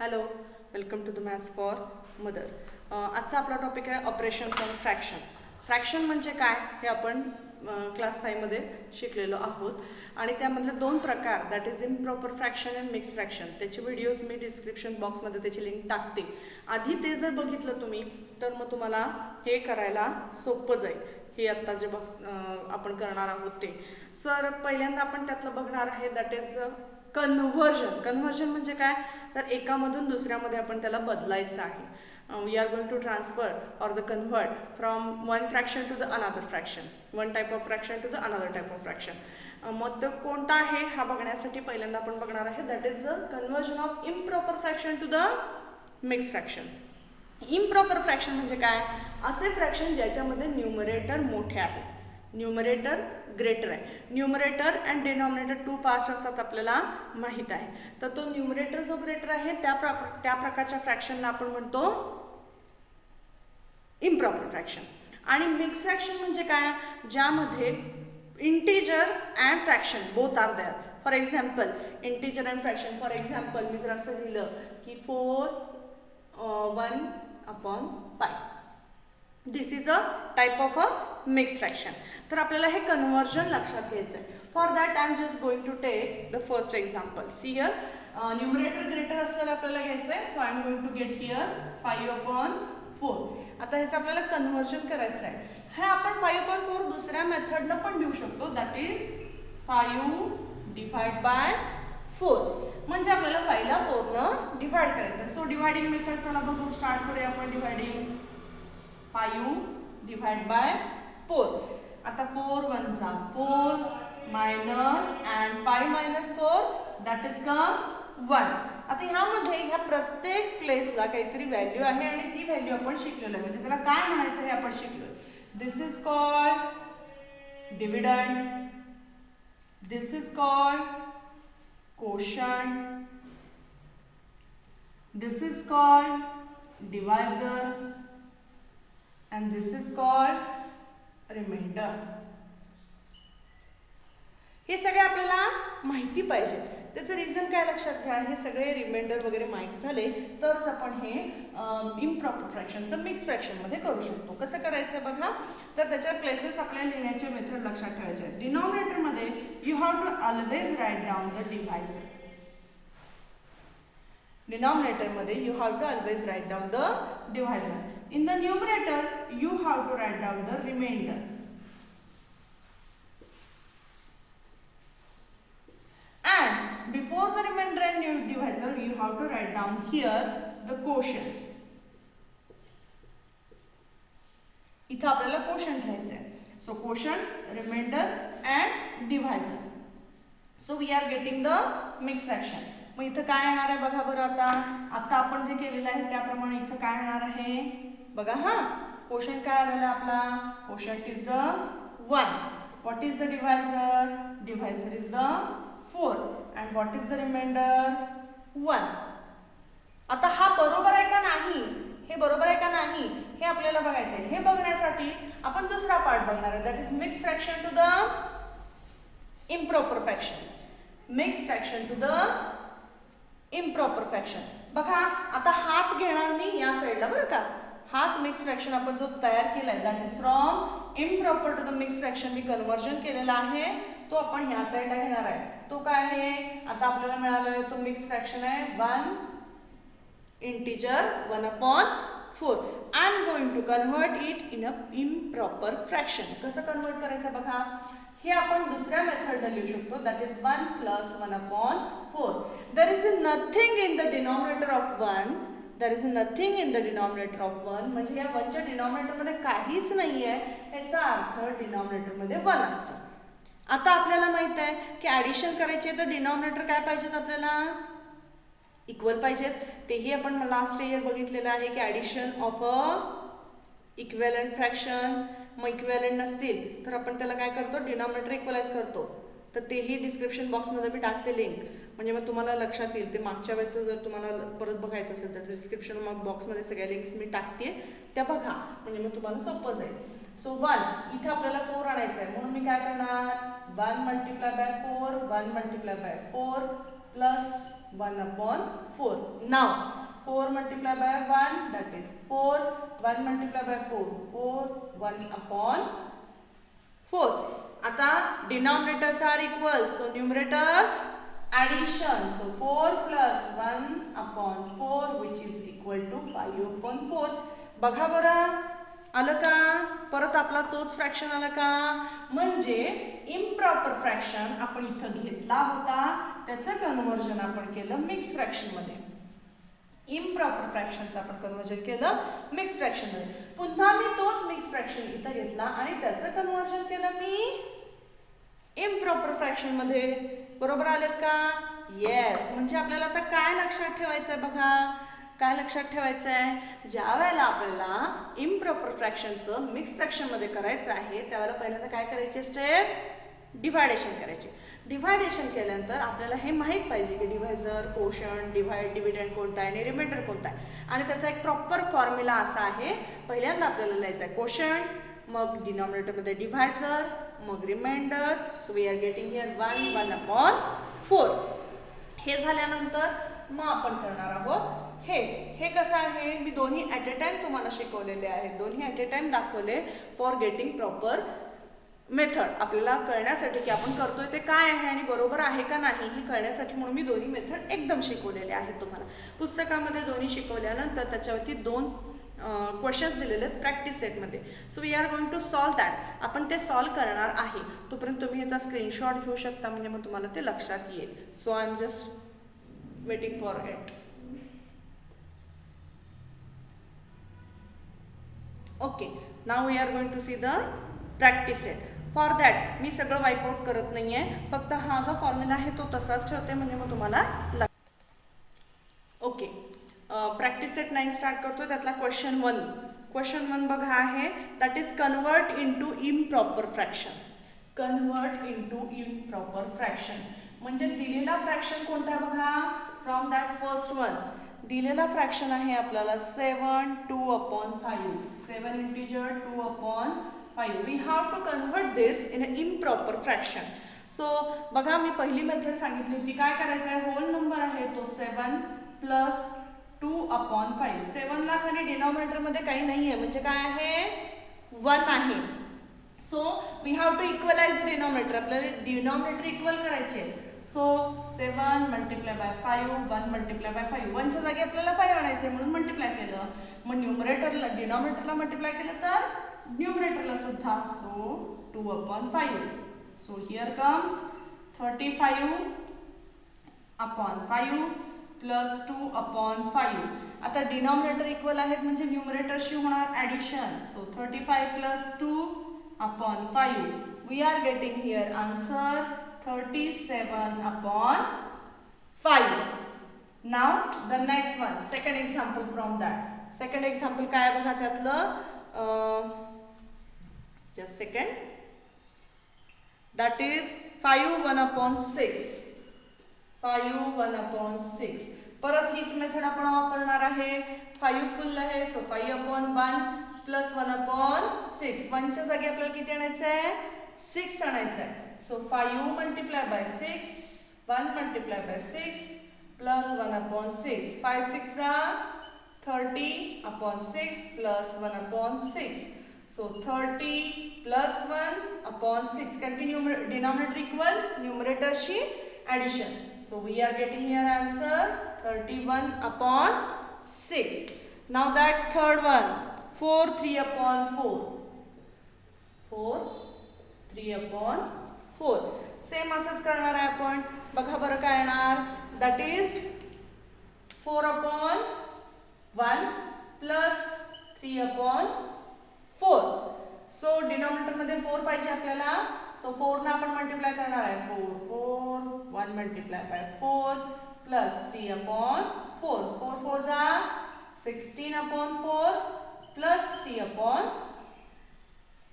Hello, welcome to the maths for mother. आजचा आपला topic आहे ऑपरेशन्स ऑन फ्रॅक्शन. फ्रॅक्शन म्हणजे काय हे आपण क्लास 5मध्ये शिकलेलो आहोत आणि त्यामधले दोन प्रकार, that is improper fraction and mix fraction. त्याचे व्हिडिओज मी डिस्क्रिप्शन बॉक्समध्ये त्याची लिंक टाकते. आधी ते जर बघितलं तुम्ही तर मग तुम्हाला हे करायला सोपं जाईल. हे आत्ता जे आपण करणार आहोत ते. सर पहिल्यांदा आपण त्यातलं बघणार आहे दॅट इज कन्व्हर्जन. कन्व्हर्जन म्हणजे काय, तर एकामधून दुसऱ्यामध्ये आपण त्याला बदलायचं आहे. We are going to transfer or the convert from one fraction to the another fraction, one type of fraction to the another type of fraction. मग तो कोणता आहे हा बघण्यासाठी पहिल्यांदा आपण बघणार आहे that is the conversion of improper fraction to the mix fraction. Improper fraction म्हणजे काय, असे फ्रॅक्शन ज्याच्यामध्ये न्यूमरेटर मोठे आहे, न्यूमरेटर ग्रेटर आहे. Numerator and denominator two parts असतात आपल्याला माहीत आहे. तर तो न्यूमरेटर जो ग्रेटर आहे त्या प्रकारच्या फ्रॅक्शनला आपण म्हणतो इम्प्रॉपर फ्रॅक्शन. आणि मिक्स फ्रॅक्शन म्हणजे काय, ज्यामध्ये integer and fraction both are there. For example integer and fraction. For example मी जर असं लिहिलं की 4/1/5. This is a type of a mix fraction. तर आपल्याला हे कन्व्हर्जन लक्षात घ्यायचं आहे. For that I am just going to take the first example. See here, numerator greater असलेलं आपल्याला घ्यायचं आहे. So I am going to get here 5/4. आता ह्याचं आपल्याला कन्व्हर्जन करायचं आहे. हे आपण 5/4 दुसऱ्या मेथडनं पण देऊ शकतो, दॅट इज 5/4. म्हणजे आपल्याला 5ला 4नं डिवाइड करायचं आहे. सो डिवायडिंग मेथड चला बघू, स्टार्ट करूया आपण डिवायडिंग. 5/4. आता 4 1 जा 4 minus and 5 - 4 that is come 1. आता ह्यामध्ये ह्या प्रत्येक प्लेसला काहीतरी व्हॅल्यू आहे आणि ती व्हॅल्यू आपण शिकलेलो आहे. म्हणजे त्याला काय म्हणायचं हे आपण शिकलो. This is called dividend, this is called quotient, this is called divisor and this is called remainder. हे सगळे आपल्याला माहिती पाहिजे. त्याचं रिझन काय लक्षात घ्या, हे सगळे रिमाइंडर वगैरे माहीत झाले तरच आपण हे इम्प्रॉपर फ्रॅक्शनचं मिक्स फ्रॅक्शनमध्ये करू शकतो. कसं करायचं बघा, तर त्याच्या प्लेसेस आपल्याला लिहिण्याचे मेथड लक्षात ठेवायचे आहेत. डिनॉमिनेटरमध्ये you have to always write down the divisor. डिनॉमिनेटरमध्ये you have to always write down the divisor. In the numerator you have to write down the remainder. Before the remainder and divisor, you have to write down here the quotient. इथं आपल्याला quotient लिहायचं आहे. So quotient, remainder and divisor. So we are getting the mixed fraction. मग इथं काय येणार आहे बघा बरं. आता आपण जे केलेलं आहे त्याप्रमाणे इथं काय येणार आहे बघा. quotient काय आलेला आपला, quotient is the 1. What is the divisor? Divisor is the 4. And what is the remainder? 1. आता हा बरोबर आहे का नाही, हे बरोबर आहे का नाही हे आपल्याला बघायचं आहे. हे बघण्यासाठी आपण दुसरा पार्ट बघणार आहे, that is mix fraction to the improper fraction. Mix fraction to the improper fraction. बघा आता हाच घेणार मी या साईडला बरं का. हाच मिक्स फ्रॅक्शन आपण जो तयार केलाय that is from improper to the mix fraction मी कन्व्हर्जन केलेला आहे, तो आपण ह्या साईडला घेणार आहे. तो काय आहे, आता आपल्याला मिळालेला आहे तो मिक्स फ्रॅक्शन आहे 1 integer 1/4. I am going to convert it in a improper fraction. कसं कन्व्हर्ट करायचं बघा, हे आपण दुसऱ्या मेथडने लिहू शकतो, that is 1 + 1/4. There is nothing in the denominator of 1. There is nothing in the denominator of 1 म्हणजे या 1च्या डिनॉमिनेटरमध्ये काहीच नाही आहे, याचा अर्थ डिनॉमिनेटरमध्ये 1 असतं. आता आपल्याला माहित आहे की ॲडिशन करायची आहे तर डिनॉमिनेटर काय पाहिजेत आपल्याला, इक्वल पाहिजेत. तेही आपण लास्ट इयर बघितलेलं आहे की addition of a equivalent fraction. मग इक्वेलंट नसतील तर आपण त्याला काय करतो, डिनॉमिनेटर इक्वलाइज करतो. तर तेही डिस्क्रिप्शन बॉक्समध्ये मी टाकते लिंक, म्हणजे मग तुम्हाला लक्षात येईल. ते मागच्या वेळेचं जर तुम्हाला परत बघायचं असेल तर डिस्क्रिप्शन बॉक्समध्ये सगळ्या लिंक्स मी टाकते, त्या बघा, म्हणजे मग तुम्हाला सोपं जाईल. सो 1 इथं आपल्याला 4 आणायचं आहे, म्हणून मी काय करणार 1 × 4 1 × 4 plus 1 upon 4. Now 4 multiplied by 1, that is 4. 1 multiplied by 4, 4. 1 upon 4. आता denominators are equal, so numerators addition. So 4 plus 1 upon 4 which is equal to 5 upon 4. बघा बरं आलं का? परत आपला तोच फ्रॅक्शन आला का? म्हणजे इम्प्रॉपर फ्रॅक्शन आपण इथं घेतला होता, त्याचं कन्व्हर्जन आपण केलं मिक्स फ्रॅक्शन मध्ये. इम्प्रॉपर फ्रॅक्शनचं आपण कन्व्हर्जन केलं मिक्स फ्रॅक्शन मध्ये. पुन्हा मी तोच मिक्स फ्रॅक्शन इथं घेतला आणि त्याचं कन्व्हर्जन केलं मी इम्प्रॉपर फ्रॅक्शन मध्ये. बरोबर आलेत का? येस. म्हणजे आपल्याला आता काय लक्षात ठेवायचं आहे बघा, काय लक्षात ठेवायचं आहे? ज्या वेळेला आपल्याला इम्प्रॉपर फ्रॅक्शनचं मिक्स फ्रॅक्शनमध्ये करायचं आहे त्यावेळेला पहिल्यांदा काय करायचे स्टेप? डिव्हायडेशन करायचे. डिव्हायडेशन केल्यानंतर आपल्याला हे माहीत पाहिजे की डिव्हायझर, कोशंट, डिव्हिडंड कोणता आहे आणि रिमाइंडर कोणता आहे. आणि त्याचा एक प्रॉपर फॉर्म्युला असा आहे, पहिल्यांदा आपल्याला लिहायचा आहे कोशंट, मग डिनॉमिनेटरमध्ये डिव्हायझर, मग remainder. So we are getting here 1 1 upon 4. हे झाल्यानंतर मग आपण करणार आहोत हे कसं आहे, मी दोन्ही ॲट ए टाइम तुम्हाला शिकवलेले आहेत, दोन्ही ॲट ए टाइम दाखवले फॉर गेटिंग प्रॉपर मेथड. आपल्याला कळण्यासाठी की आपण करतोय ते काय आहे आणि बरोबर आहे का नाही हे कळण्यासाठी म्हणून मी दोन्ही मेथड एकदम शिकवलेले आहेत तुम्हाला. पुस्तकामध्ये दोन्ही शिकवल्यानंतर त्याच्यावरती 2 क्वेश्चन्स दिलेले आहेत प्रॅक्टिस सेटमध्ये. So we are going to solve that. आपण ते सॉल्व करणार आहे. तोपर्यंत तुम्ही ह्याचा स्क्रीनशॉट घेऊ शकता, म्हणजे मग तुम्हाला ते लक्षात येईल. So I am just waiting for it. Okay, now we are going to see the practice set. For that मी सगळं वाईपआउट करत नाही आहे, फक्त हा जो फॉर्म्युला आहे तो तसाच ठेवते, म्हणजे मग तुम्हाला ओके. प्रॅक्टिस सेट 9 स्टार्ट करतो. त्यातला क्वेश्चन 1. क्वेश्चन 1 बघा आहे, that is convert into improper fraction. Convert into improper fraction म्हणजे दिलेला फ्रॅक्शन कोणता बघा. फ्रॉम दॅट फर्स्ट वन दिलेला फ्रॅक्शन आहे आपल्याला 7 2 upon 5. 7 integer 2 upon 5. We have to convert this in a improper fraction. So बघा मी पहिली मेथड सांगितली होती. काय करायचं आहे, होल नंबर आहे तो 7 प्लस 2 upon 5. 7 ला खाली डिनॉमिनेटरमध्ये काही नाही आहे, म्हणजे काय आहे 1 आहे. So we have to equalize the denominator. आपल्याला डिनॉमिनेटर इक्वल करायचे. So 7 multiply by 5, 1 multiply by 5. 1 च्या जागी आपल्याला 5 आणायचे म्हणून मल्टिप्लाय केलं. मग न्यूमरेटरला डिनॉमिनेटरला मल्टिप्लाय केलं तर न्यूमरेटरला सुद्धा. So 2 upon 5. So here comes 35 upon 5 plus 2 upon 5. आता डिनॉमिनेटर इक्वल आहेत म्हणजे न्यूमरेटरशी होणार addition. So 35 plus 2 upon 5. We are getting here answer 37 upon 5. Now the next one, second example from that. Second example काय बघा त्यातलं just second. That is 5 1 upon 6. 5 1 upon 6. परत हीच मेथड आपण वापरणार आहे. 5 फुल आहे, सो 5 upon 1 प्लस 1 upon 6. 1 च्या जागी आपल्याला किती आणायचं आहे 6 आणायचं आहे. So 5 multiplied by 6, 1 multiplied by 6 plus 1 upon 6. 5 6 are 30 upon 6 plus 1 upon 6. So 30 plus 1 upon 6. Continue denominator equal, numerator she addition. So we are getting here answer 31 upon 6. Now that third one, 4 3 upon 4. 4 3 upon 4. Same असंच करणार आहे आपण. बघा बरं काय येणार. That is 4 upon 1 plus 3 upon 4. सो डिनॉमिनेटरमध्ये 4 पाहिजे आपल्याला. सो 4 ना आपण मल्टिप्लाय करणार आहे. 4 4 1 मल्टिप्लाय बाय 4 प्लस 3 upon 4. 4 4 जा 16 upon 4 प्लस 3 upon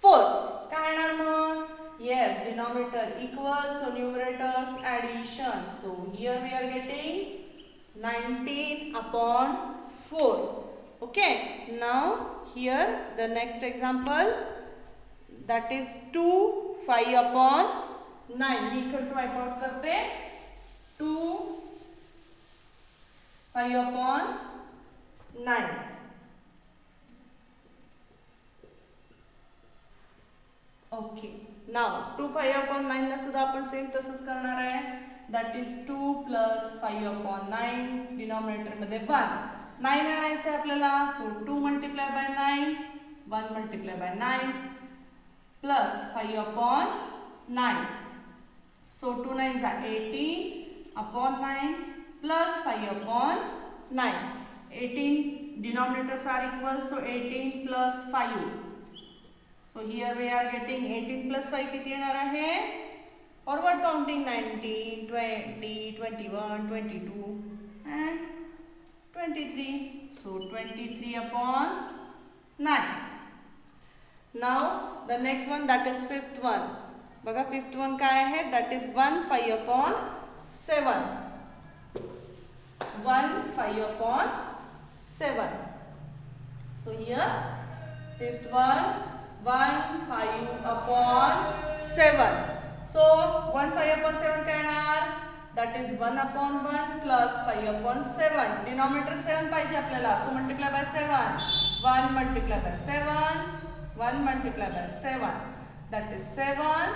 4. काय येणार मग. Yes, denominator equal, so numerators addition. So here we are getting 19 upon 4. Okay, now here the next example, that is 2 5 upon 9. मी इकडचं वाईप आउट करते. 2 5 upon 9. ओके, नाव 2 5 upon 9 ला सुद्धा आपण same तसंच करणार आहे. That is 2 plus 5 upon 9 denominator मध्ये 1. 9 आणायचं आहे आपल्याला, so 2 multiply by 9, 1 multiply bye 9 plus 5 upon 9. So 2 9 जा 18 upon 9 plus 5 upon 9. 18 denominators are equal, so 18 plus 5. So here we are getting 18 plus 5 किती येणार आहे? Forward counting 19, 20, 21, 22 and 23. So 23 upon 9. Now the next one, that is fifth one. बघा fifth one काय आहे? That is 1 5 upon 7. 1 5 upon 7. So here fifth one, 1 5 upon 7. So 1 5 upon 7 काय येणार? That is 1 upon 1 plus 5 upon 7. Denominator 7 पाहिजे आपल्याला. So multiply by 7. 1 multiply by 7. 1 multiply by 7. That is 7.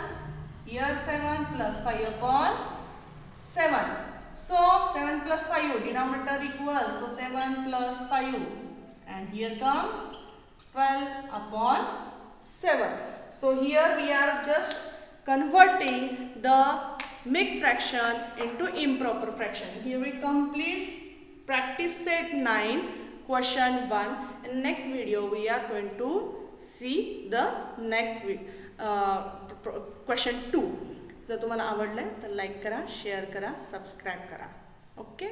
Here 7 plus 5 upon 7. So 7 plus 5, denominator equals, so 7 plus 5, and here comes 12 upon 7. So here we are just converting the mixed fraction into improper fraction. Here we complete practice set 9 question 1. In next video we are going to see the next question 2. जर तुम्हाला आवडलं तर like करा, share करा, subscribe करा. Okay.